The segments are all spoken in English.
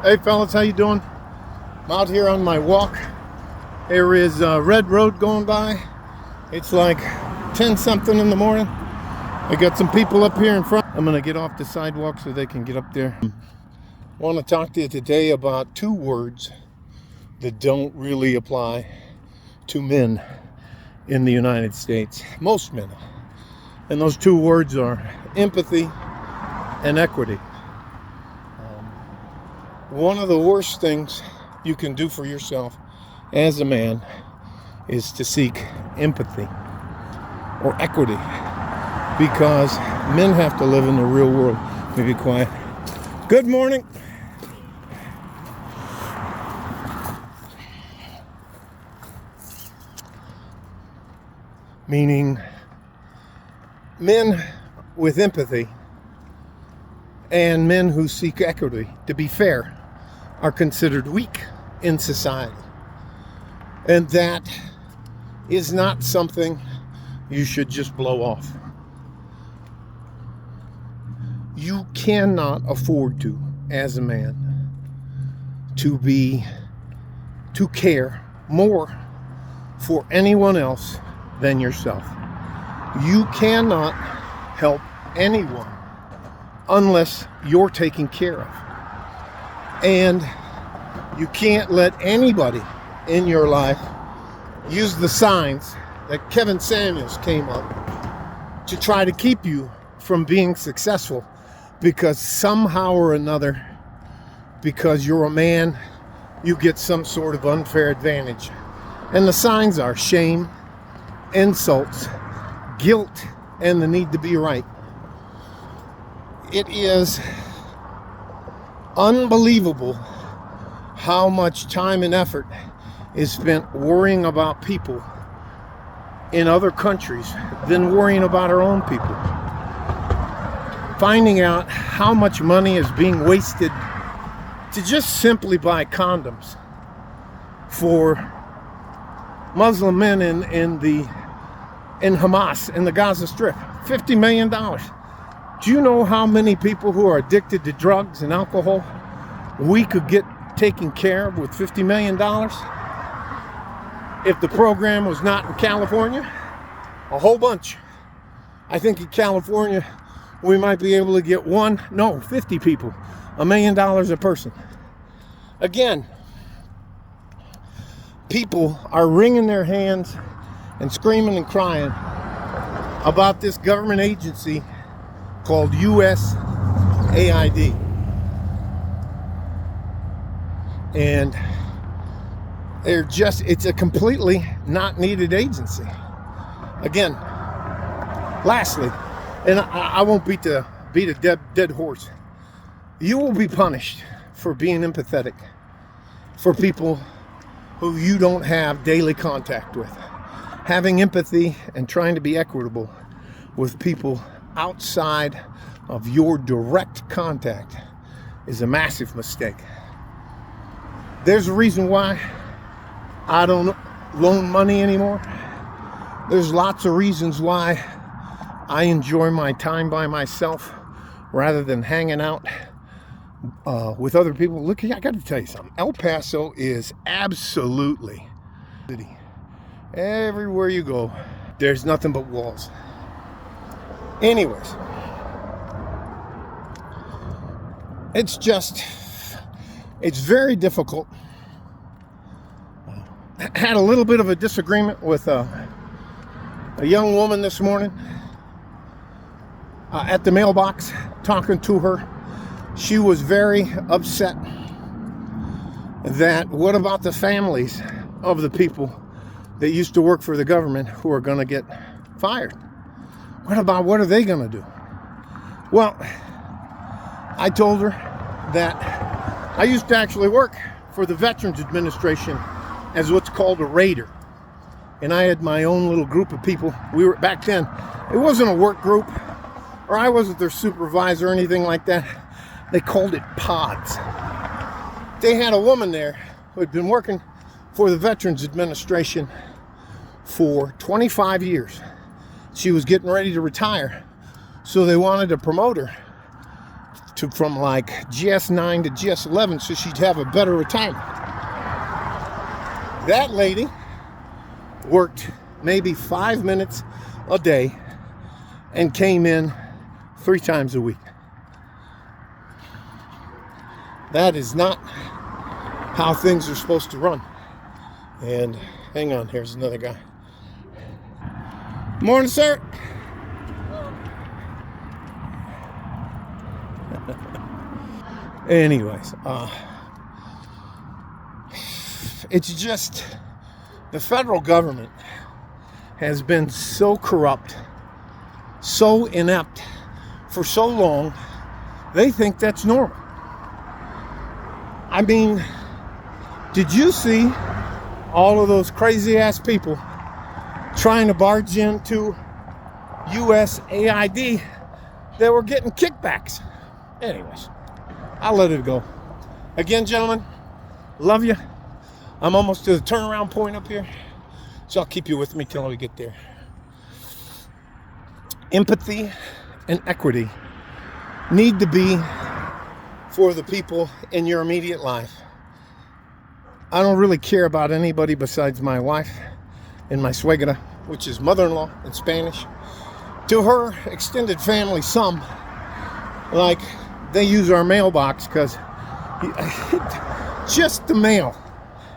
Hey fellas, how you doing? I'm out here on my walk. There is a red road going by. It's like 10 something in the morning. I got some people up here in front. I'm gonna get off the sidewalk so they can get up there. I want to talk to you today about two words that don't really apply to men in the United States. Most men. And those two words are empathy and equity. One of the worst things you can do for yourself as a man is to seek empathy or equity, because men have to live in the real world. Let me be quiet. Good morning. Meaning men with empathy and men who seek equity, to be fair, are considered weak in society. And that is not something you should just blow off. You cannot afford to, as a man, to care more for anyone else than yourself. You cannot help anyone unless you're taken care of. And you can't let anybody in your life use the signs that Kevin Samuels came up to try to keep you from being successful, because somehow or another, because you're a man, you get some sort of unfair advantage. And the signs are shame, insults, guilt, and the need to be right. It is unbelievable how much time and effort is spent worrying about people in other countries than worrying about our own people. Finding out how much money is being wasted to just simply buy condoms for Muslim men in Hamas, in the Gaza Strip. $50 million. Do you know how many people who are addicted to drugs and alcohol we could get taken care of with $50 million if the program was not in California? A whole bunch. I think in California we might be able to get 50 people, $1 million a person. Again, people are wringing their hands and screaming and crying about this government agency called USAID. And it's a completely not needed agency. Again, lastly, and I won't beat a dead horse. You will be punished for being empathetic for people who you don't have daily contact with. Having empathy and trying to be equitable with people outside of your direct contact is a massive mistake. There's a reason why I don't loan money anymore. There's lots of reasons why I enjoy my time by myself rather than hanging out with other people. Look, I got to tell you something. El Paso is absolutely city. Everywhere you go, there's nothing but walls. Anyways, it's very difficult. I had a little bit of a disagreement with a young woman this morning at the mailbox, talking to her. She was very upset that what about the families of the people that used to work for the government who are going to get fired? What are they going to do? Well, I told her that I used to actually work for the Veterans Administration as what's called a raider. And I had my own little group of people. Back then, it wasn't a work group, or I wasn't their supervisor or anything like that. They called it pods. They had a woman there who had been working for the Veterans Administration for 25 years. She was getting ready to retire, so they wanted to promote her from like GS9 to GS11 so she'd have a better retirement. That lady worked maybe 5 minutes a day and came in 3 times a week. That is not how things are supposed to run. And hang on, here's another guy. Morning, sir. Anyways, it's just the federal government has been so corrupt, so inept for so long, they think that's normal. I mean, did you see all of those crazy ass people trying to barge into USAID that were getting kickbacks? Anyways, I'll let it go. Again, gentlemen, love you. I'm almost to the turnaround point up here, so I'll keep you with me till we get there. Empathy and equity need to be for the people in your immediate life. I don't really care about anybody besides my wife and my suegra, which is mother-in-law in Spanish. To her extended family, some, like, they use our mailbox because just the mail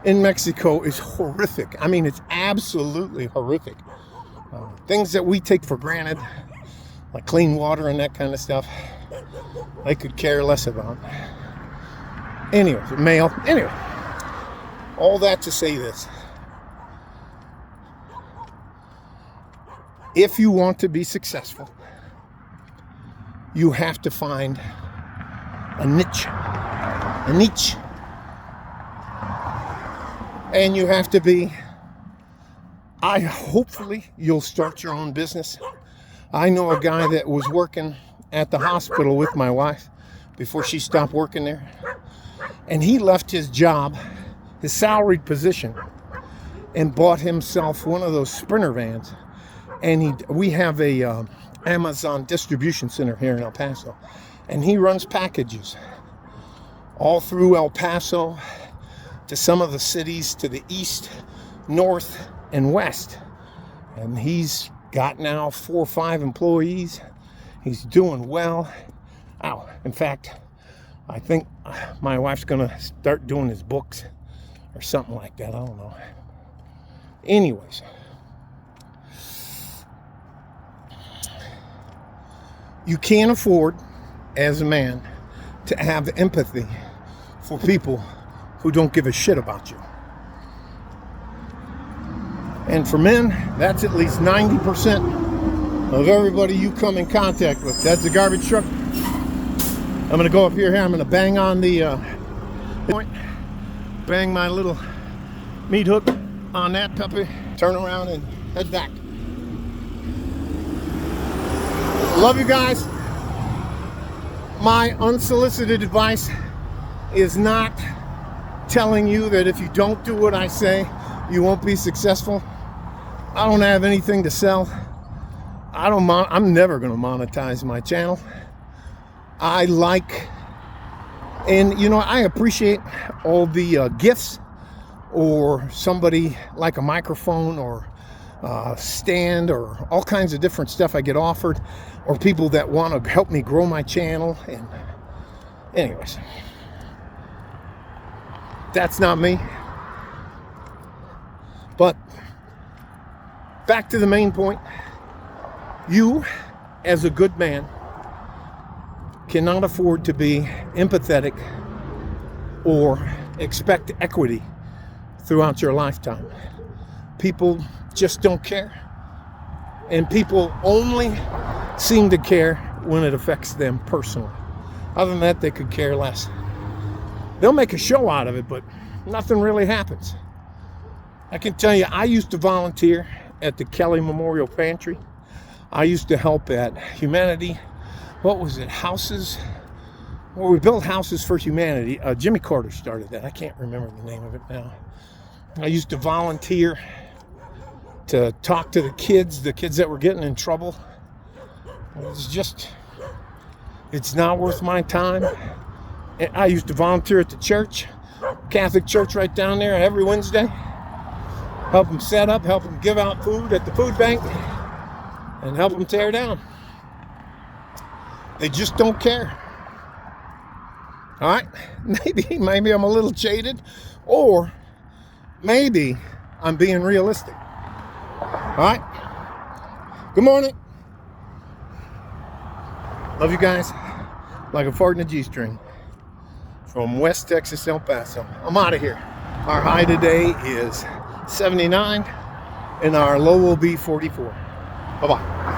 in Mexico is horrific. I mean, it's absolutely horrific. Things that we take for granted, like clean water and that kind of stuff, they could care less about. Anyway, mail. Anyway, all that to say this. If you want to be successful, you have to find a niche. And you have to be, hopefully you'll start your own business. I know a guy that was working at the hospital with my wife before she stopped working there. And he left his job, his salaried position, and bought himself one of those Sprinter vans. And we have a Amazon distribution center here in El Paso. And he runs packages all through El Paso to some of the cities to the east, north, and west. And he's got now 4 or 5 employees. He's doing well. In fact, I think my wife's gonna start doing his books or something like that. I don't know. Anyways, you can't afford, as a man, to have empathy for people who don't give a shit about you. And for men, that's at least 90% of everybody you come in contact with. That's the garbage truck. I'm gonna go up here. I'm gonna bang on the point, bang my little meat hook on that puppy, turn around and head back. Love you guys. My unsolicited advice is not telling you that if you don't do what I say, you won't be successful. I don't have anything to sell. I'm never going to monetize my channel. I appreciate all the gifts, or somebody like a microphone or stand or all kinds of different stuff I get offered, or people that want to help me grow my channel. And anyways, that's not me. But back to the main point. You, as a good man, cannot afford to be empathetic or expect equity throughout your lifetime. People just don't care. And people only seem to care when it affects them personally. Other than that, they could care less. They'll make a show out of it, but nothing really happens. I can tell you, I used to volunteer at the Kelly Memorial Pantry. I used to help at Humanity. What was it? Houses? Well, we built Houses for Humanity. Jimmy Carter started that. I can't remember the name of it now. I used to volunteer to talk to the kids that were getting in trouble. It was just It's not worth my time. I used to volunteer at the church, Catholic church right down there every Wednesday. Help them set up, help them give out food at the food bank, and help them tear down. They just don't care. All right? Maybe I'm a little jaded, or maybe I'm being realistic. All right? Good morning. Love you guys. Like a fart in a G-string. From West Texas, El Paso. I'm out of here. Our high today is 79, and our low will be 44. Bye-bye.